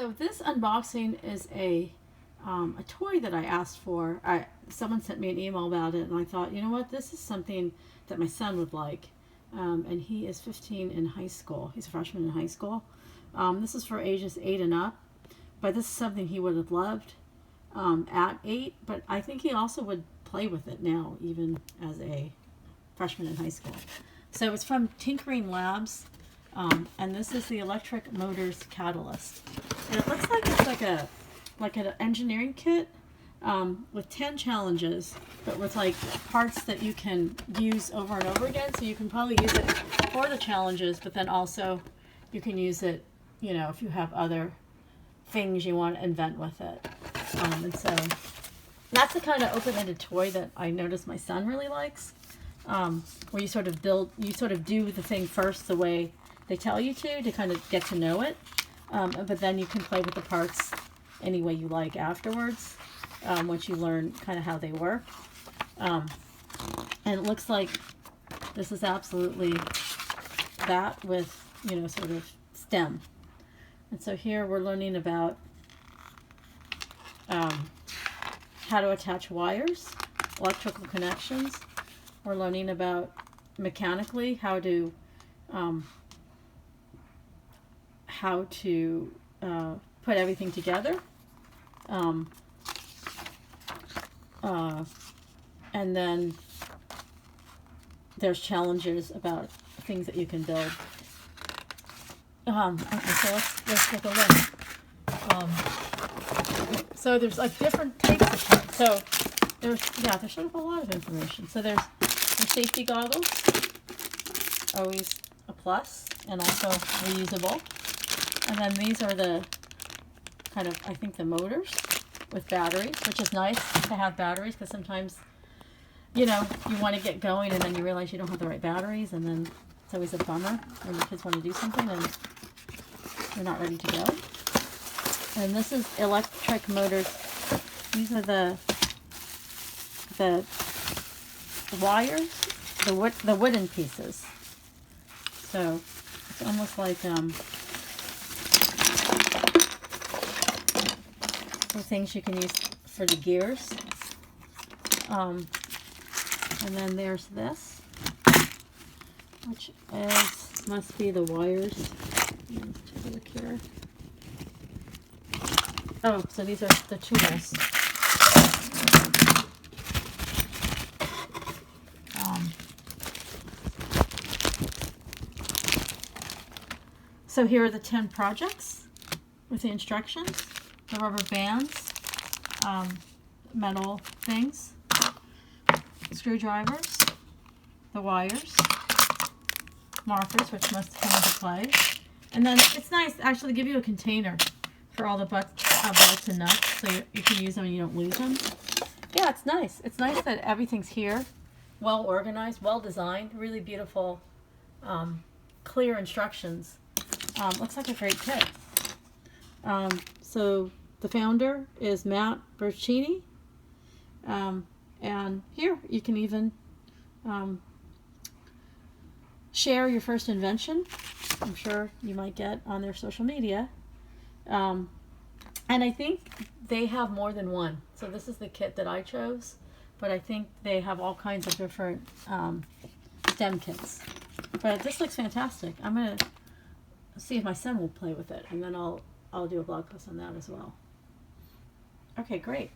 So this unboxing is a toy that I asked for. Someone sent me an email about it, and I thought, you know what, this is something that my son would like. And he is 15 in high school. He's a freshman in high school. This is for ages 8 and up, but this is something he would have loved at 8, but I think he also would play with it now, even as a freshman in high school. So it's from Tinkering Labs, and this is the Electric Motors Catalyst. And it looks like it's like an engineering kit with 10 challenges, but with like parts that you can use over and over again. So you can probably use it for the challenges, but then also you can use it, you know, if you have other things you want to invent with it. And so that's the kind of open-ended toy that I noticed my son really likes, where you sort of do the thing first the way they tell you to kind of get to know it, but then you can play with the parts any way you like afterwards, once you learn kind of how they work. And it looks like this is absolutely that with, you know, sort of STEM. And so here we're learning about how to attach wires, electrical connections. We're learning about mechanically how to put everything together. And then there's challenges about things that you can build. Okay, so let's take a look. So there's like different types of parts. So there's sort of a lot of information. So there's safety goggles, always a plus, and also reusable. And then these are the kind of, I think, the motors with batteries, which is nice to have batteries, because sometimes, you know, you want to get going and then you realize you don't have the right batteries, and then it's always a bummer when your kids want to do something and they're not ready to go. And this is Electric Motors. These are the wires, the wooden pieces. So it's almost like the things you can use for the gears. And then there's this, which must be the wires. Let's take a look here. Oh, so these are the tools. So here are the 10 projects with the instructions, the rubber bands, metal things, screwdrivers, the wires, markers, which must come into play. And then it's nice to actually give you a container for all the bolts and nuts, so you can use them and you don't lose them. Yeah, it's nice. It's nice that everything's here, well organized, well designed, really beautiful, clear instructions. Looks like a great kit. So the founder is Matt Bercini, and here you can even share your first invention. I'm sure you might get on their social media. And I think they have more than one. So this is the kit that I chose, but I think they have all kinds of different STEM kits. But this looks fantastic. I'm going to see if my son will play with it, and then I'll do a blog post on that as well. Okay, great.